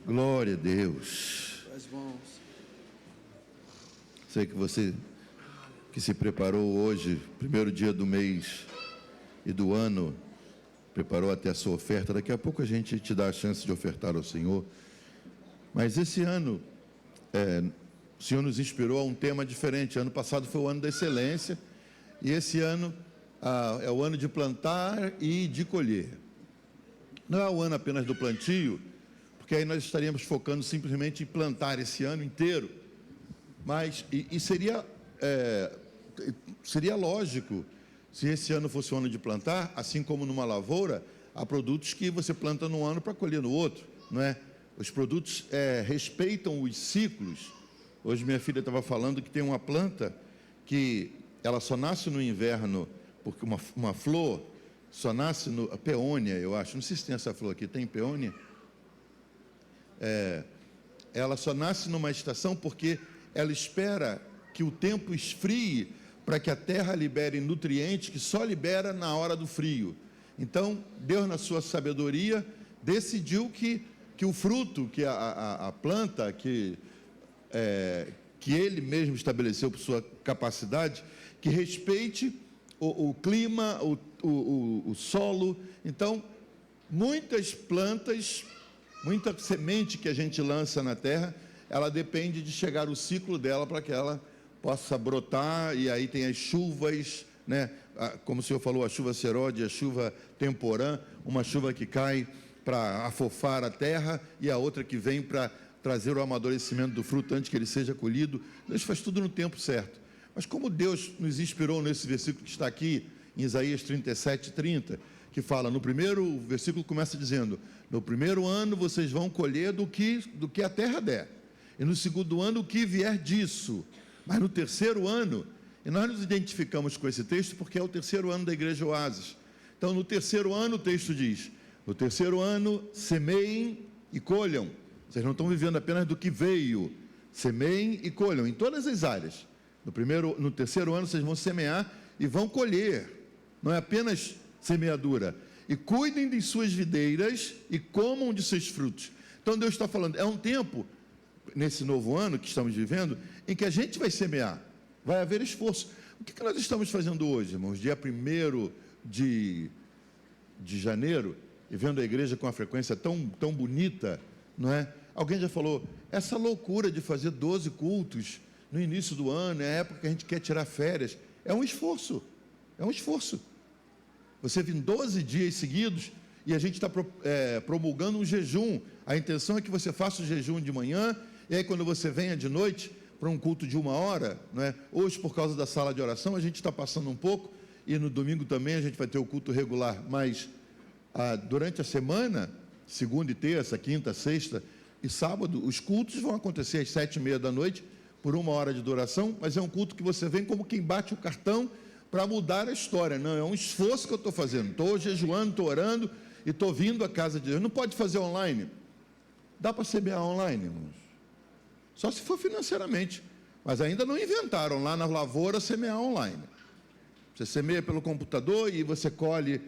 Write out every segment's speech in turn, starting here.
Glória a Deus. As mãos. Sei que você que se preparou hoje, primeiro dia do mês e do ano, preparou até a sua oferta. Daqui a pouco a gente te dá a chance de ofertar ao Senhor. Mas esse ano, o Senhor nos inspirou a um tema diferente. Ano passado foi o ano da excelência e esse ano é o ano de plantar e de colher. Não é o ano apenas do plantio, porque aí nós estaríamos focando simplesmente em plantar esse ano inteiro, mas seria lógico se esse ano fosse o ano de plantar, assim como numa lavoura, há produtos que você planta num ano para colher no outro, não é? Os produtos respeitam os ciclos. Hoje minha filha estava falando que tem uma planta que ela só nasce no inverno, porque uma flor só nasce no... A peônia, eu acho, não sei se tem essa flor aqui, tem peônia? Ela só nasce numa estação porque ela espera que o tempo esfrie para que a terra libere nutrientes que só libera na hora do frio. Então, Deus, na sua sabedoria, decidiu que o fruto, que a planta, que Ele mesmo estabeleceu por sua capacidade, que respeite o clima, o solo. Então, muitas plantas, muita semente que a gente lança na terra, ela depende de chegar o ciclo dela para que ela possa brotar, e aí tem as chuvas, né? Como o senhor falou, a chuva serode, a chuva temporã, uma chuva que cai para afofar a terra e a outra que vem para trazer o amadurecimento do fruto antes que ele seja colhido. Deus faz tudo no tempo certo. Mas como Deus nos inspirou nesse versículo que está aqui, em Isaías 37:30, que fala, no primeiro versículo começa dizendo, no primeiro ano vocês vão colher do que a terra der, e no segundo ano o que vier disso, mas no terceiro ano, e nós nos identificamos com esse texto porque é o terceiro ano da Igreja Oásis. Então no terceiro ano o texto diz, no terceiro ano semeiem e colham. Vocês não estão vivendo apenas do que veio, semeiem e colham em todas as áreas. No terceiro ano vocês vão semear e vão colher, não é apenas semeadura. E cuidem de suas videiras e comam de seus frutos. Então Deus está falando, é um tempo, nesse novo ano que estamos vivendo, em que a gente vai semear, vai haver esforço. O que nós estamos fazendo hoje, irmãos? Dia 1º de janeiro, e vendo a igreja com uma frequência tão bonita, não é? Alguém já falou, essa loucura de fazer 12 cultos no início do ano, é a época que a gente quer tirar férias, é um esforço. Você vem 12 dias seguidos e a gente está promulgando um jejum. A intenção é que você faça o jejum de manhã, e aí quando você venha de noite para um culto de 1 hora, não é? Hoje, por causa da sala de oração, a gente está passando um pouco, e no domingo também a gente vai ter o culto regular, mas durante a semana, segunda e terça, quinta, sexta e sábado, os cultos vão acontecer às 7h30 da noite, por 1 hora de duração, mas é um culto que você vem como quem bate o cartão para mudar a história. Não, é um esforço que eu estou fazendo, estou jejuando, estou orando e estou vindo à casa de Deus. Não pode fazer online? Dá para semear online, irmãos? Só se for financeiramente, mas ainda não inventaram lá na lavoura semear online. Você semeia pelo computador e você colhe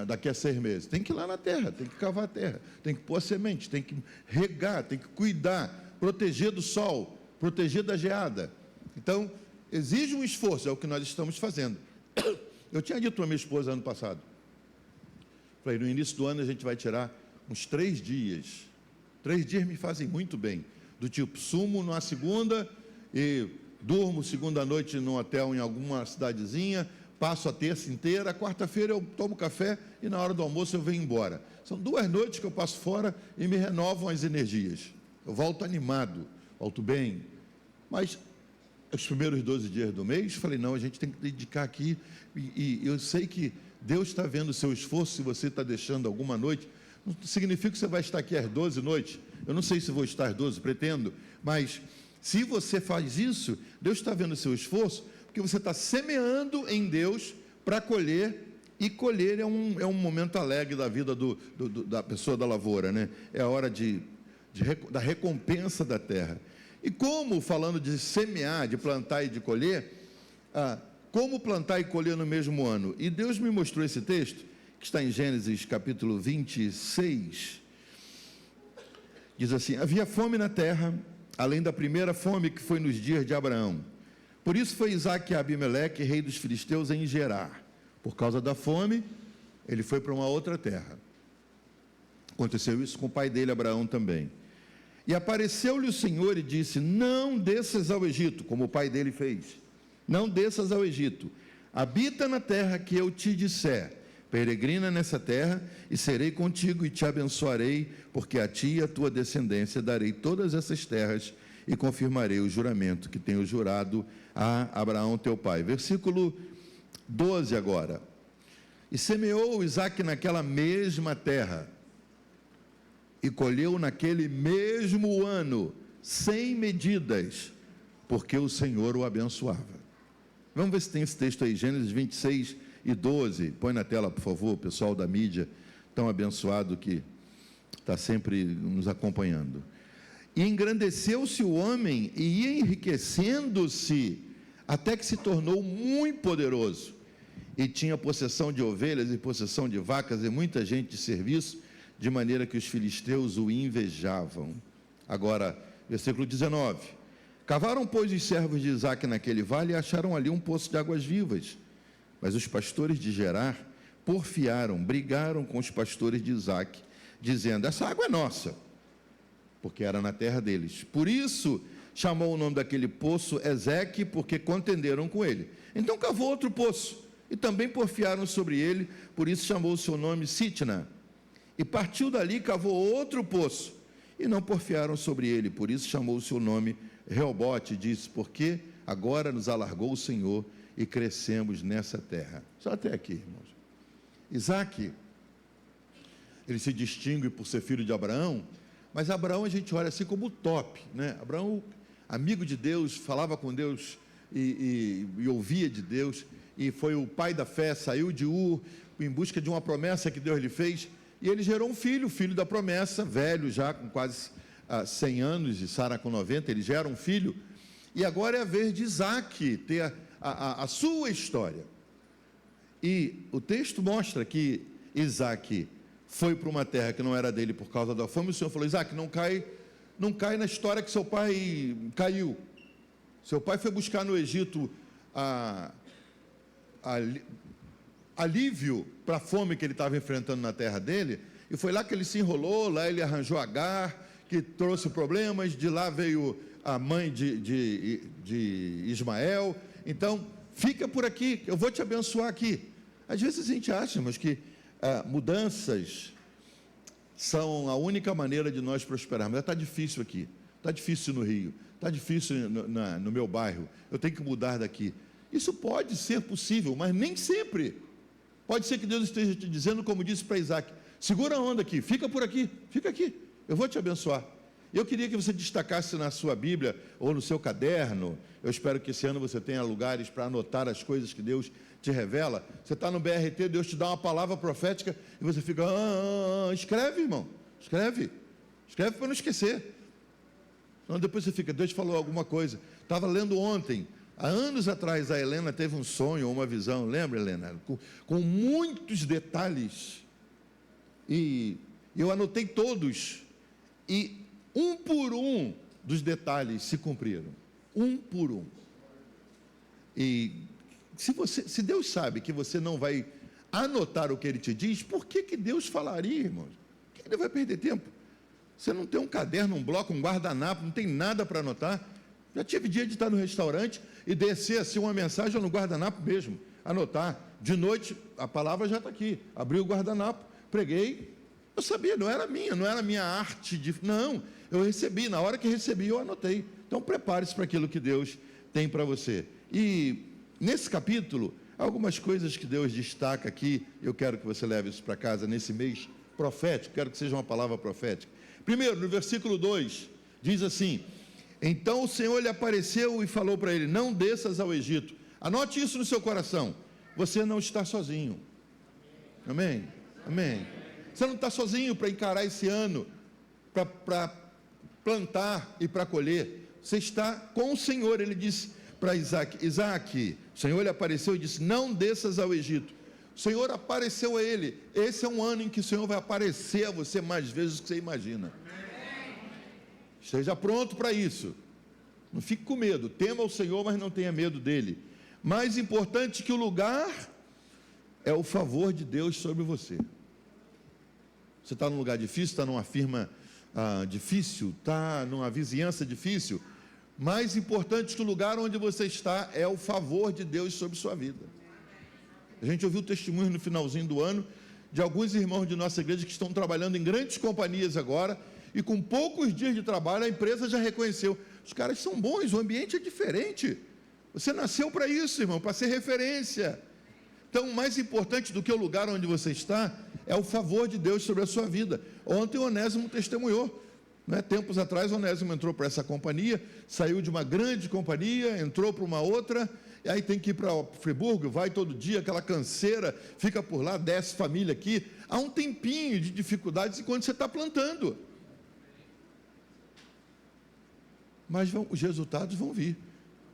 daqui a 6 meses. Tem que ir lá na terra, tem que cavar a terra, tem que pôr a semente, tem que regar, tem que cuidar, proteger do sol, proteger da geada. Então, exige um esforço, é o que nós estamos fazendo. Eu tinha dito para minha esposa ano passado, falei, no início do ano a gente vai tirar uns 3 dias. 3 dias me fazem muito bem, do tipo, sumo na segunda e durmo segunda noite num hotel em alguma cidadezinha, passo a terça inteira, a quarta-feira eu tomo café e na hora do almoço eu venho embora. São 2 noites que eu passo fora e me renovam as energias. Eu volto animado, volto bem. Mas os primeiros 12 dias do mês, falei, não, a gente tem que dedicar aqui, e eu sei que Deus está vendo o seu esforço. Se você está deixando alguma noite, não significa que você vai estar aqui às 12 noites, eu não sei se vou estar às 12, pretendo, mas se você faz isso, Deus está vendo o seu esforço, porque você está semeando em Deus para colher, e colher é um momento alegre da vida da pessoa da lavoura, né? É a hora da recompensa da terra. E como, falando de semear, de plantar e de colher, como plantar e colher no mesmo ano? E Deus me mostrou esse texto, que está em Gênesis capítulo 26, Diz assim: havia fome na terra, além da primeira fome que foi nos dias de Abraão. Por isso foi Isaque a Abimeleque, rei dos filisteus, em Gerar. Por causa da fome, ele foi para uma outra terra. Aconteceu isso com o pai dele, Abraão, também. E apareceu-lhe o Senhor e disse: não desças ao Egito, como o pai dele fez. Não desças ao Egito. Habita na terra que eu te disser. Peregrina nessa terra, e serei contigo e te abençoarei, porque a ti e a tua descendência darei todas essas terras e confirmarei o juramento que tenho jurado a Abraão teu pai. Versículo 12 agora. E semeou Isaque naquela mesma terra, e colheu naquele mesmo ano, 100 medidas, porque o Senhor o abençoava. Vamos ver se tem esse texto aí, Gênesis 26 e 12. Põe na tela, por favor, o pessoal da mídia, tão abençoado que está sempre nos acompanhando. E engrandeceu-se o homem e ia enriquecendo-se, até que se tornou muito poderoso, e tinha possessão de ovelhas e possessão de vacas e muita gente de serviço, de maneira que os filisteus o invejavam. Agora, versículo 19. Cavaram, pois, os servos de Isaque naquele vale e acharam ali um poço de águas vivas. Mas os pastores de Gerar porfiaram, brigaram com os pastores de Isaque, dizendo: essa água é nossa, porque era na terra deles. Por isso chamou o nome daquele poço Ezeque, porque contenderam com ele. Então cavou outro poço, e também porfiaram sobre ele, por isso chamou o seu nome Sitna. E partiu dali e cavou outro poço, e não porfiaram sobre ele, por isso chamou o seu nome Reobote, e disse: porque agora nos alargou o Senhor, e crescemos nessa terra. Só até aqui, irmãos. Isaque, ele se distingue por ser filho de Abraão, mas Abraão a gente olha assim como o top, né? Abraão, amigo de Deus, falava com Deus e ouvia de Deus, e foi o pai da fé, saiu de Ur em busca de uma promessa que Deus lhe fez, e ele gerou um filho, filho da promessa, velho já, com quase 100 anos, e Sara com 90, ele gera um filho, e agora é a vez de Isaque ter a sua história. E o texto mostra que Isaque foi para uma terra que não era dele por causa da fome. O Senhor falou: Isaque, não cai na história que seu pai caiu. Seu pai foi buscar no Egito alívio para a fome que ele estava enfrentando na terra dele, e foi lá que ele se enrolou, lá ele arranjou Agar, que trouxe problemas, de lá veio a mãe de Ismael. Então, fica por aqui, eu vou te abençoar aqui. Às vezes a gente acha, mas que mudanças são a única maneira de nós prosperarmos. Está difícil aqui, está difícil no Rio, está difícil no meu bairro, eu tenho que mudar daqui. Isso pode ser possível, mas nem sempre. Pode ser que Deus esteja te dizendo, como disse para Isaque: segura a onda aqui, fica por aqui, fica aqui, eu vou te abençoar. Eu queria que você destacasse na sua Bíblia ou no seu caderno. Eu espero que esse ano você tenha lugares para anotar as coisas que Deus te revela. Você está no BRT, Deus te dá uma palavra profética e você fica: escreve, irmão, escreve para não esquecer. Então depois você fica: Deus falou alguma coisa. Estava lendo ontem, há anos atrás, a Helena teve um sonho ou uma visão, lembra, Helena? Com muitos detalhes, e eu anotei todos, e um por um dos detalhes se cumpriram, um por um. E se Deus sabe que você não vai anotar o que Ele te diz, por que Deus falaria, irmãos? Por que Ele vai perder tempo? Você não tem um caderno, um bloco, um guardanapo, não tem nada para anotar. Já tive dia de estar no restaurante e descer assim uma mensagem no guardanapo mesmo, anotar. De noite, a palavra já está aqui, abri o guardanapo, preguei. Eu sabia, não era minha arte, não, eu recebi, na hora que recebi eu anotei. Então prepare-se para aquilo que Deus tem para você. E nesse capítulo, algumas coisas que Deus destaca aqui, eu quero que você leve isso para casa nesse mês profético, quero que seja uma palavra profética. Primeiro, no versículo 2, diz assim: então o Senhor lhe apareceu e falou para ele: não desças ao Egito. Anote isso no seu coração, você não está sozinho. Amém? Amém. Você não está sozinho para encarar esse ano, para plantar e para colher. Você está com o Senhor. Ele disse para Isaque: Isaque, o Senhor lhe apareceu e disse: não desças ao Egito. O Senhor apareceu a ele. Esse é um ano em que o Senhor vai aparecer a você mais vezes do que você imagina. Esteja pronto para isso. Não fique com medo. Tema o Senhor, mas não tenha medo dele. Mais importante que o lugar é o favor de Deus sobre você. Você está num lugar difícil, está numa firma difícil, está numa vizinhança difícil. Mais importante que o lugar onde você está é o favor de Deus sobre sua vida. A gente ouviu testemunhos no finalzinho do ano de alguns irmãos de nossa igreja que estão trabalhando em grandes companhias agora, e com poucos dias de trabalho a empresa já reconheceu: os caras são bons, o ambiente é diferente. Você nasceu para isso, irmão, para ser referência. Então, mais importante do que o lugar onde você está é o favor de Deus sobre a sua vida. Ontem o Onésimo testemunhou, né? Tempos atrás o Onésimo entrou para essa companhia, saiu de uma grande companhia, entrou para uma outra, e aí tem que ir para Friburgo, vai todo dia, aquela canseira, fica por lá, desce família aqui. Há um tempinho de dificuldades enquanto você está plantando. Mas os resultados vão vir.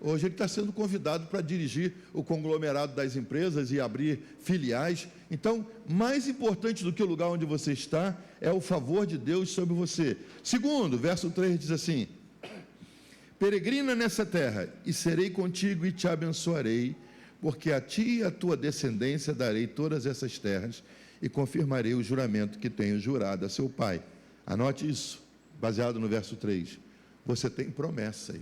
Hoje ele está sendo convidado para dirigir o conglomerado das empresas e abrir filiais. Então, mais importante do que o lugar onde você está é o favor de Deus sobre você. Segundo, verso 3 diz assim: peregrina nessa terra, e serei contigo e te abençoarei, porque a ti e a tua descendência darei todas essas terras, e confirmarei o juramento que tenho jurado a seu pai. Anote isso, baseado no verso 3. Você tem promessas.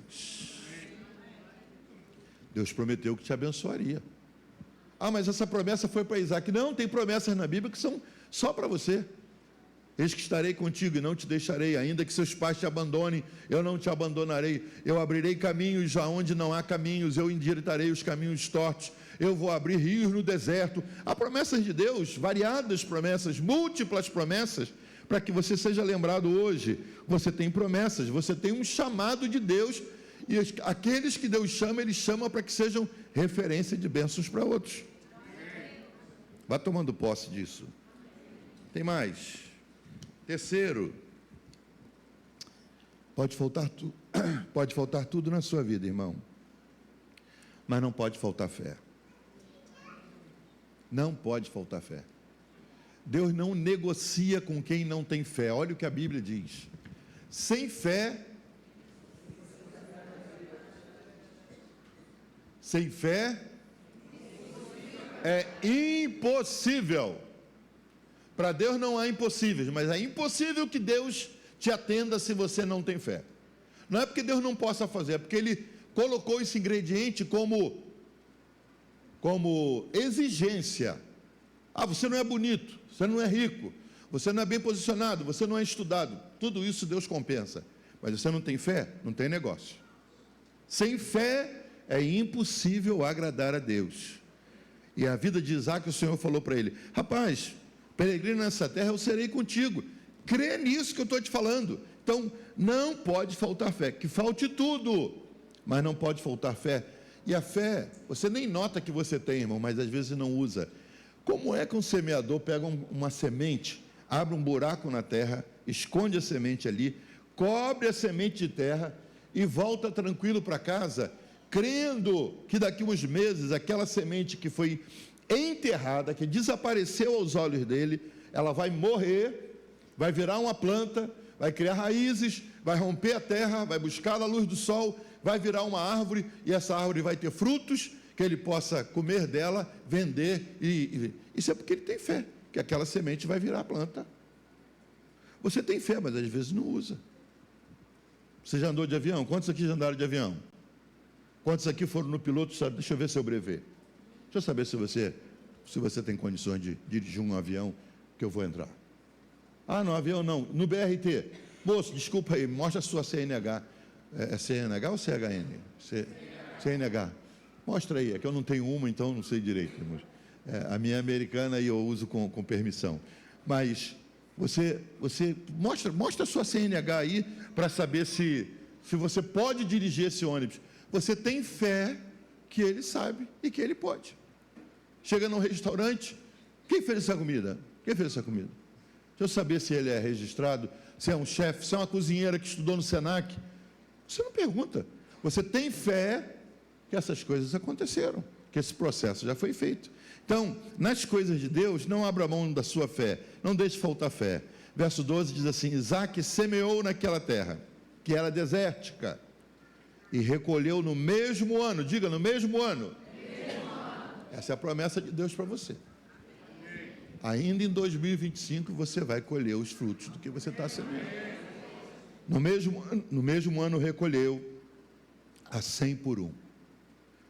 Deus prometeu que te abençoaria. Mas essa promessa foi para Isaac. Não, tem promessas na Bíblia que são só para você. Eis que estarei contigo e não te deixarei, ainda que seus pais te abandonem, eu não te abandonarei. Eu abrirei caminhos aonde não há caminhos, eu endireitarei os caminhos tortos, eu vou abrir rios no deserto. Há promessas de Deus, variadas promessas, múltiplas promessas, para que você seja lembrado hoje. Você tem promessas, você tem um chamado de Deus, e aqueles que Deus chama, Ele chama para que sejam referência de bênçãos para outros. Vá tomando posse disso. Tem mais. Terceiro, pode faltar tudo na sua vida, irmão, mas não pode faltar fé. Não pode faltar fé. Deus não negocia com quem não tem fé. Olha o que a Bíblia diz: sem fé é impossível. Para Deus não há impossíveis, mas é impossível que Deus te atenda se você não tem fé. Não é porque Deus não possa fazer, é porque Ele colocou esse ingrediente como exigência. Você não é bonito, você não é rico, você não é bem posicionado, você não é estudado. Tudo isso Deus compensa. Mas você não tem fé, não tem negócio. Sem fé é impossível agradar a Deus. E a vida de Isaac, o Senhor falou para ele: rapaz, peregrino nessa terra, eu serei contigo. Crê nisso que eu estou te falando. Então, não pode faltar fé. Que falte tudo, mas não pode faltar fé. E a fé, você nem nota que você tem, irmão, mas às vezes não usa. Como é que um semeador pega uma semente, abre um buraco na terra, esconde a semente ali, cobre a semente de terra e volta tranquilo para casa, crendo que daqui uns meses aquela semente que foi enterrada, que desapareceu aos olhos dele, ela vai morrer, vai virar uma planta, vai criar raízes, vai romper a terra, vai buscar a luz do sol, vai virar uma árvore, e essa árvore vai ter frutos, que ele possa comer dela, vender, isso é porque ele tem fé, que aquela semente vai virar planta. Você tem fé, mas às vezes não usa. Você já andou de avião? Quantos aqui já andaram de avião? Quantos aqui foram no piloto? Deixa eu ver seu brevet. Deixa eu saber se você tem condições de dirigir um avião, que eu vou entrar. No avião não, no BRT. Moço, desculpa aí, mostra a sua CNH. É CNH ou CHN? CNH. Mostra aí, é que eu não tenho uma, então não sei direito. A minha é americana e eu uso com permissão. Mas você mostra a sua CNH aí, para saber se você pode dirigir esse ônibus. Você tem fé que ele sabe e que ele pode. Chega num restaurante, quem fez essa comida? Quem fez essa comida? Deixa eu saber se ele é registrado, se é um chefe, se é uma cozinheira que estudou no Senac. Você não pergunta. Você tem fé que essas coisas aconteceram, que esse processo já foi feito. Então, nas coisas de Deus, não abra mão da sua fé, não deixe faltar fé. Verso 12 diz assim: Isaac semeou naquela terra. que era desértica, e recolheu no mesmo ano. Diga, no mesmo ano. Essa é a promessa de Deus para você. Ainda em 2025 você vai colher os frutos do que você está semeando. No mesmo ano recolheu a 100 por 1.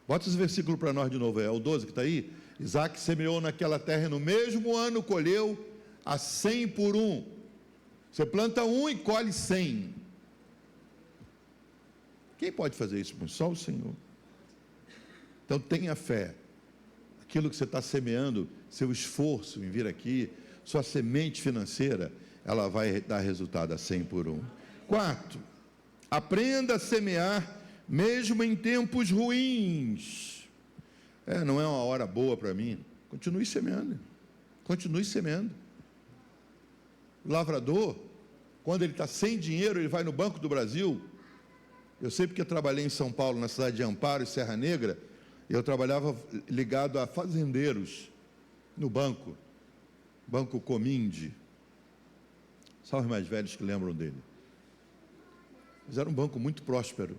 Bota esse versículo para nós de novo, é o 12 que está aí. Isaac semeou naquela terra e no mesmo ano colheu a 100 por 1. Você planta 1 e colhe 100. Quem pode fazer isso? Só o Senhor. Então tenha fé. Aquilo que você está semeando, seu esforço em vir aqui, sua semente financeira, ela vai dar resultado a 100 por 1. 4, aprenda a semear mesmo em tempos ruins. Não é uma hora boa para mim. Continue semeando. Continue semeando. O lavrador, quando ele está sem dinheiro, ele vai no Banco do Brasil. Eu sei porque eu trabalhei em São Paulo, na cidade de Amparo e Serra Negra. Eu trabalhava ligado a fazendeiros no banco. Banco Cominde. Só os mais velhos que lembram dele. Mas era um banco muito próspero.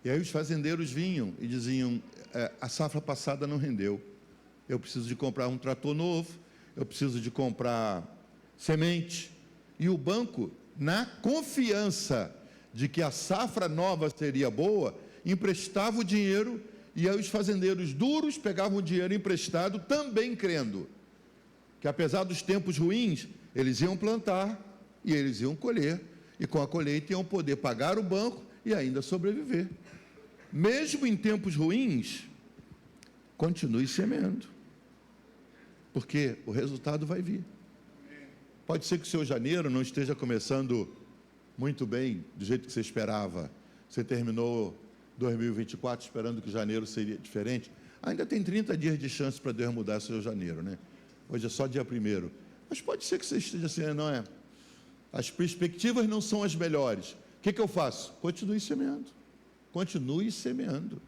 E aí os fazendeiros vinham e diziam, a safra passada não rendeu. Eu preciso de comprar um trator novo, eu preciso de comprar semente. E o banco, na confiança de que a safra nova seria boa, emprestava o dinheiro, e aí os fazendeiros duros pegavam o dinheiro emprestado, também crendo que apesar dos tempos ruins, eles iam plantar e eles iam colher, e com a colheita iam poder pagar o banco e ainda sobreviver. Mesmo em tempos ruins, continue semeando, porque o resultado vai vir. Pode ser que o seu janeiro não esteja começando muito bem, do jeito que você esperava. Você terminou 2024 esperando que janeiro seria diferente. Ainda tem 30 dias de chance para Deus mudar o seu janeiro, né? Hoje é só dia 1º. Mas pode ser que você esteja assim, não é? As perspectivas não são as melhores. O que eu faço? Continue semeando. Continue semeando.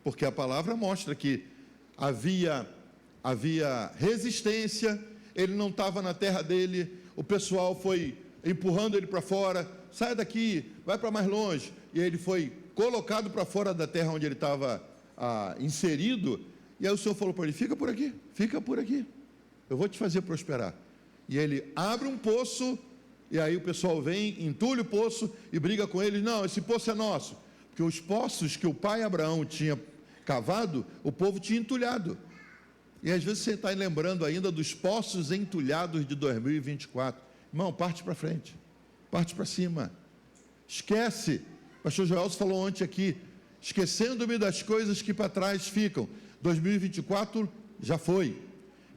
Porque a palavra mostra que havia resistência, ele não estava na terra dele, o pessoal foi empurrando ele para fora, sai daqui, vai para mais longe, e ele foi colocado para fora da terra onde ele estava inserido, e aí o Senhor falou para ele, fica por aqui, eu vou te fazer prosperar. E ele abre um poço, e aí o pessoal vem, entulha o poço e briga com ele, não, esse poço é nosso, porque os poços que o pai Abraão tinha cavado, o povo tinha entulhado. E às vezes você está lembrando ainda dos poços entulhados de 2024. Irmão, parte para frente, parte para cima. Esquece. O pastor Joelson falou ontem aqui, esquecendo-me das coisas que para trás ficam. 2024 já foi.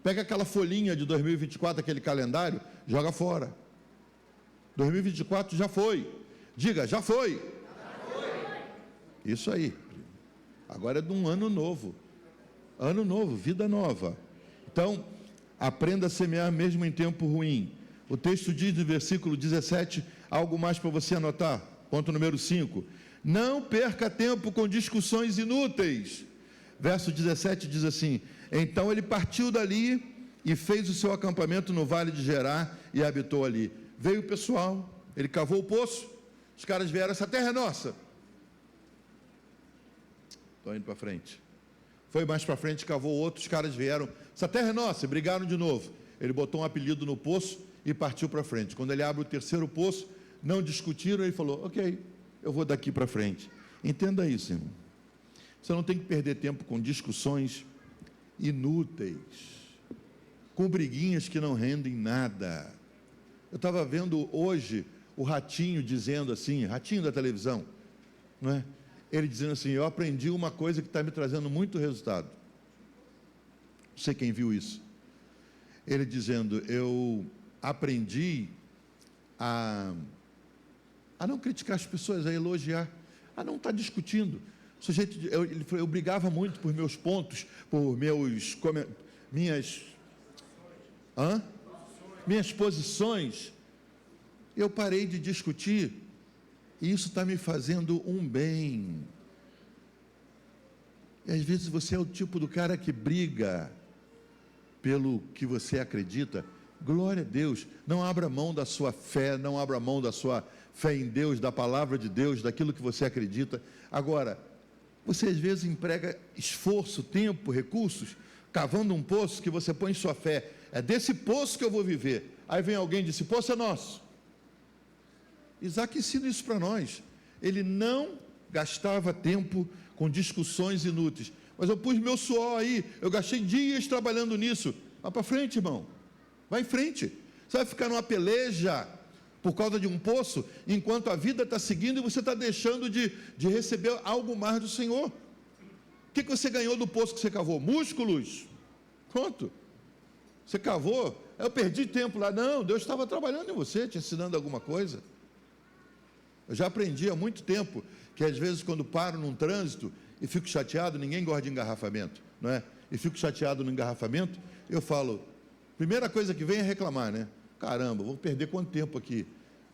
Pega aquela folhinha de 2024, aquele calendário, joga fora. 2024 já foi. Diga, já foi. Já foi. Isso aí. Agora é de um ano novo. Ano novo, vida nova. Então, aprenda a semear mesmo em tempo ruim. O texto diz no versículo 17, algo mais para você anotar. Ponto número 5. Não perca tempo com discussões inúteis. Verso 17 diz assim, então ele partiu dali e fez o seu acampamento no vale de Gerar e habitou ali. Veio o pessoal, ele cavou o poço, os caras vieram, essa terra é nossa. Estou indo para frente. Foi mais para frente, cavou outro, os caras vieram, essa terra é nossa, e brigaram de novo. Ele botou um apelido no poço e partiu para frente. Quando ele abre o terceiro poço, não discutiram, ele falou, ok, eu vou daqui para frente. Entenda isso, irmão. Você não tem que perder tempo com discussões inúteis, com briguinhas que não rendem nada. Eu estava vendo hoje o Ratinho dizendo assim, Ratinho da televisão, não é? Ele dizendo assim, eu aprendi uma coisa que está me trazendo muito resultado. Não sei quem viu isso. Ele dizendo, eu aprendi a não criticar as pessoas, a elogiar, a não estar discutindo. O sujeito, ele falou, eu brigava muito por meus pontos, por minhas posições. Eu parei de discutir, e isso está me fazendo um bem. E às vezes você é o tipo do cara que briga pelo que você acredita. Glória a Deus, não abra mão da sua fé, não abra mão da sua fé em Deus, da palavra de Deus, daquilo que você acredita. Agora, você às vezes emprega esforço, tempo, recursos, cavando um poço que você põe sua fé. É desse poço que eu vou viver. Aí vem alguém e diz, esse poço é nosso. Isaac ensina isso para nós. Ele não gastava tempo com discussões inúteis. Mas eu pus meu suor aí, eu gastei dias trabalhando nisso. Vai para frente, irmão. Vai em frente. Você vai ficar numa peleja por causa de um poço, enquanto a vida está seguindo e você está deixando de receber algo mais do Senhor. O que você ganhou do poço que você cavou? Músculos. Pronto. Você cavou, eu perdi tempo lá. Não, Deus estava trabalhando em você, te ensinando alguma coisa. Eu já aprendi há muito tempo que às vezes quando paro num trânsito e fico chateado, ninguém gosta de engarrafamento, não é? E fico chateado no engarrafamento, eu falo, primeira coisa que vem é reclamar, né? Caramba, vou perder quanto tempo aqui?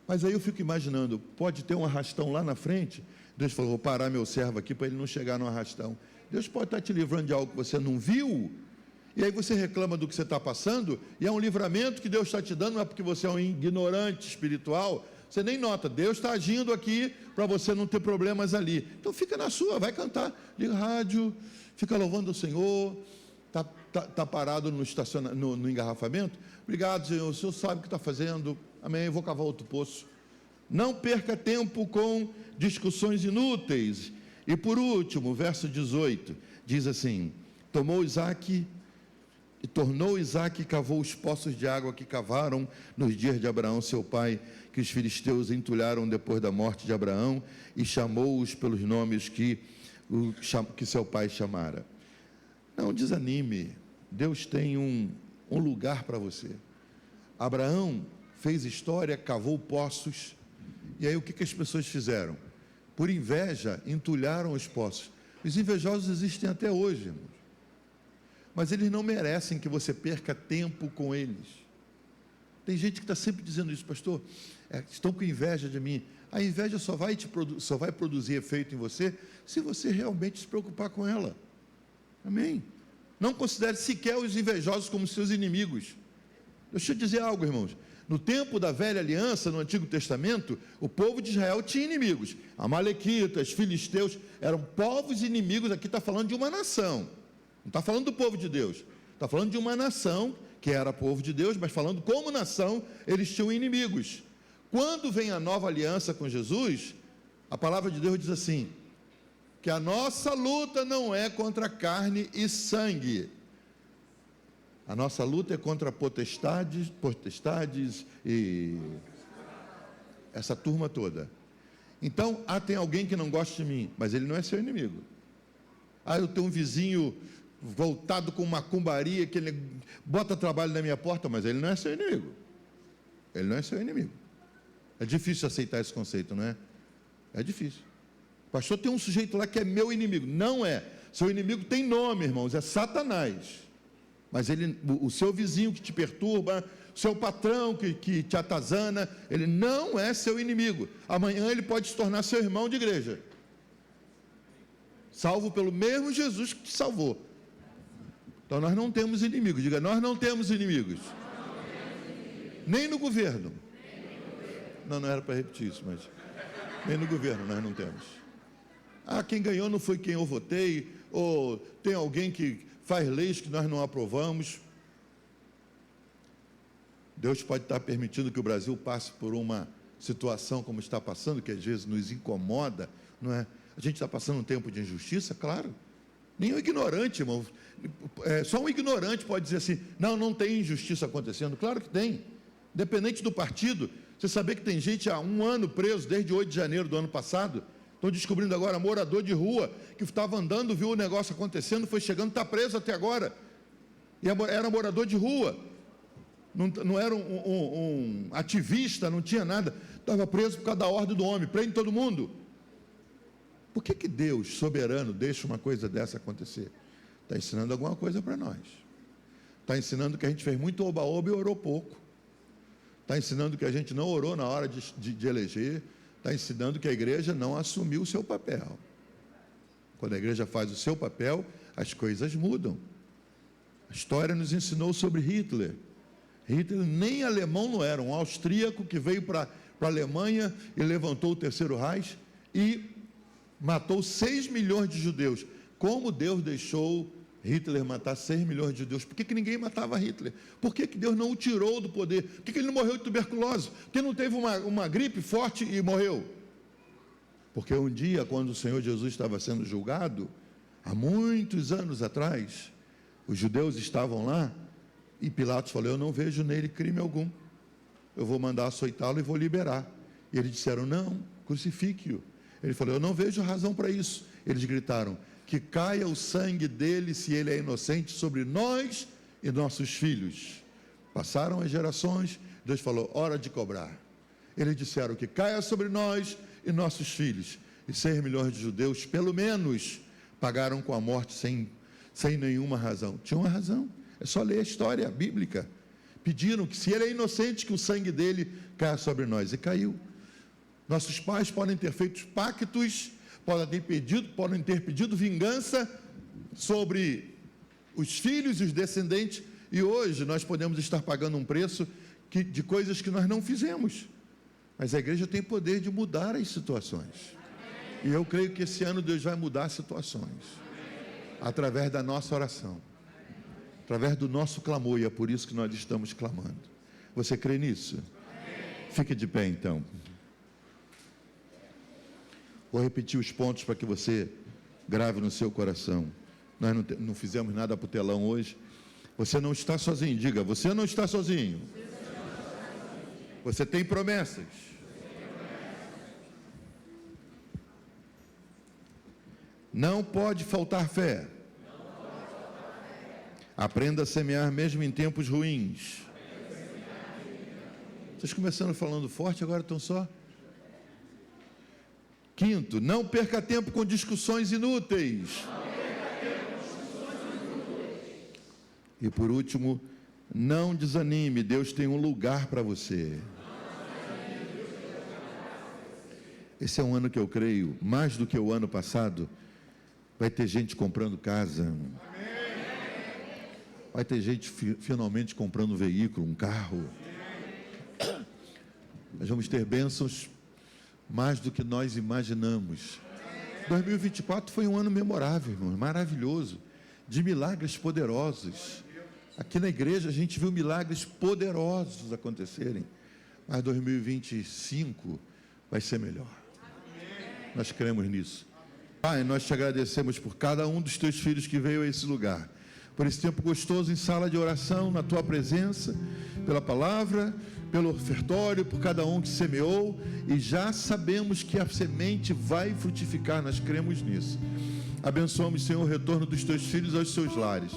Mas aí eu fico imaginando, pode ter um arrastão lá na frente. Deus falou, vou parar meu servo aqui para ele não chegar no arrastão. Deus pode estar te livrando de algo que você não viu, e aí você reclama do que você está passando, e é um livramento que Deus está te dando, não é porque você é um ignorante espiritual, você nem nota, Deus está agindo aqui para você não ter problemas ali. Então fica na sua, vai cantar, liga o rádio, fica louvando o Senhor, está parado no engarrafamento. Obrigado, Senhor, o Senhor sabe o que está fazendo, amém, eu vou cavar outro poço. Não perca tempo com discussões inúteis. E por último, verso 18, diz assim, tornou Isaac e cavou os poços de água que cavaram nos dias de Abraão, seu pai, que os filisteus entulharam depois da morte de Abraão, e chamou-os pelos nomes que seu pai chamara. Não desanime, Deus tem um lugar para você. Abraão fez história, cavou poços, e aí o que as pessoas fizeram? Por inveja, entulharam os poços. Os invejosos existem até hoje, irmãos. Mas eles não merecem que você perca tempo com eles. Tem gente que está sempre dizendo isso, pastor, estão com inveja de mim. A inveja só vai produzir efeito em você se você realmente se preocupar com ela. Amém? Não considere sequer os invejosos como seus inimigos. Deixa eu dizer algo, irmãos. No tempo da velha aliança, no Antigo Testamento, o povo de Israel tinha inimigos. Amalequitas, filisteus, eram povos inimigos. Aqui está falando de uma nação. Não está falando do povo de Deus. Está falando de uma nação que era povo de Deus, mas falando como nação, eles tinham inimigos. Quando vem a nova aliança com Jesus, a palavra de Deus diz assim, que a nossa luta não é contra carne e sangue. A nossa luta é contra potestades e essa turma toda. Então, tem alguém que não gosta de mim, mas ele não é seu inimigo. Eu tenho um vizinho voltado com macumbaria, que ele bota trabalho na minha porta, mas ele não é seu inimigo. Ele não é seu inimigo. É difícil aceitar esse conceito, não é? É difícil. Pastor, tem um sujeito lá que é meu inimigo. Não é. Seu inimigo tem nome, irmãos, é Satanás. Mas o seu vizinho que te perturba, o seu patrão que te atazana, ele não é seu inimigo. Amanhã ele pode se tornar seu irmão de igreja. Salvo pelo mesmo Jesus que te salvou. Então nós não temos inimigos. Diga, nós não temos inimigos. Nem no governo. Não era para repetir isso, mas nem no governo nós não temos. Quem ganhou não foi quem eu votei, ou tem alguém que faz leis que nós não aprovamos. Deus pode estar permitindo que o Brasil passe por uma situação como está passando, que às vezes nos incomoda, não é? A gente está passando um tempo de injustiça, claro. Nem um ignorante, irmão, só um ignorante pode dizer assim, não tem injustiça acontecendo. Claro que tem, independente do partido. Você sabia que tem gente há 1 ano preso, desde 8 de janeiro do ano passado? Estão descobrindo agora, morador de rua, que estava andando, viu o negócio acontecendo, foi chegando, está preso até agora. E era morador de rua, não era um ativista, não tinha nada, estava preso por causa da ordem do homem, prende todo mundo. Por que Deus, soberano, deixa uma coisa dessa acontecer? Está ensinando alguma coisa para nós. Está ensinando que a gente fez muito oba-oba e orou pouco. Está ensinando que a gente não orou na hora de eleger. Está ensinando que a igreja não assumiu o seu papel. Quando a igreja faz o seu papel, as coisas mudam. A história nos ensinou sobre Hitler. Hitler nem alemão não era, um austríaco que veio para para a Alemanha e levantou o Terceiro Reich e matou 6 milhões de judeus. Como Deus deixou Hitler matar 6 milhões de judeus? Por que ninguém matava Hitler? Por que Deus não o tirou do poder? Por que ele não morreu de tuberculose? Por que não teve uma gripe forte e morreu? Porque um dia, quando o Senhor Jesus estava sendo julgado, há muitos anos atrás, os judeus estavam lá e Pilatos falou: eu não vejo nele crime algum, eu vou mandar açoitá-lo e vou liberar. E eles disseram: não, crucifique-o. Ele falou: eu não vejo razão para isso. Eles gritaram: que caia o sangue dele, se ele é inocente, sobre nós e nossos filhos. Passaram as gerações, Deus falou: hora de cobrar. Eles disseram: que caia sobre nós e nossos filhos. E 6 milhões de judeus, pelo menos, pagaram com a morte sem nenhuma razão. Tinha uma razão, é só ler a história bíblica. Pediram que, se ele é inocente, que o sangue dele caia sobre nós. E caiu. Nossos pais podem ter feito pactos, podem ter pedido vingança sobre os filhos e os descendentes, e hoje nós podemos estar pagando um preço de coisas que nós não fizemos. Mas a igreja tem poder de mudar as situações. E eu creio que esse ano Deus vai mudar as situações. Através da nossa oração. Através do nosso clamor, e é por isso que nós estamos clamando. Você crê nisso? Fique de pé então. Vou repetir os pontos para que você grave no seu coração. Nós não fizemos nada para o telão hoje. Você não está sozinho. Diga: você não está sozinho. Você tem promessas. Não pode faltar fé. Aprenda a semear mesmo em tempos ruins. Vocês começaram falando forte, agora estão só... Quinto, não perca tempo com discussões inúteis. E por último, não desanime, Deus tem um lugar para você. Esse é um ano que eu creio, mais do que o ano passado, vai ter gente comprando casa. Vai ter gente finalmente comprando um veículo, um carro. Nós vamos ter bênçãos mais do que nós imaginamos. 2024 foi um ano memorável, irmão, maravilhoso, de milagres poderosos. Aqui na igreja a gente viu milagres poderosos acontecerem, mas 2025 vai ser melhor. Nós cremos nisso. Pai, nós te agradecemos por cada um dos teus filhos que veio a esse lugar, por esse tempo gostoso em sala de oração, na tua presença, pela palavra, pelo ofertório, por cada um que semeou, e já sabemos que a semente vai frutificar, nós cremos nisso. Abençoamos, Senhor, o retorno dos teus filhos aos seus lares.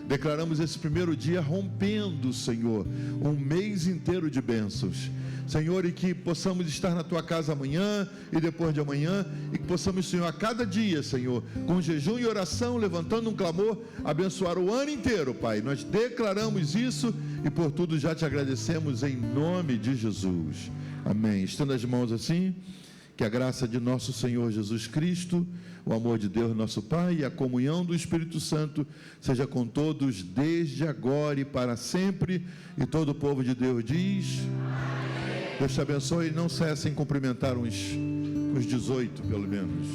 Declaramos esse primeiro dia rompendo, Senhor, um mês inteiro de bênçãos. Senhor, e que possamos estar na tua casa amanhã e depois de amanhã, e que possamos, Senhor, a cada dia, Senhor, com jejum e oração, levantando um clamor, abençoar o ano inteiro, Pai. Nós declaramos isso e por tudo já te agradecemos em nome de Jesus. Amém. Estenda as mãos assim. Que a graça de nosso Senhor Jesus Cristo, o amor de Deus nosso Pai e a comunhão do Espírito Santo seja com todos desde agora e para sempre. E todo o povo de Deus diz: amém. Deus te abençoe, e não saia sem cumprimentar uns 18 pelo menos.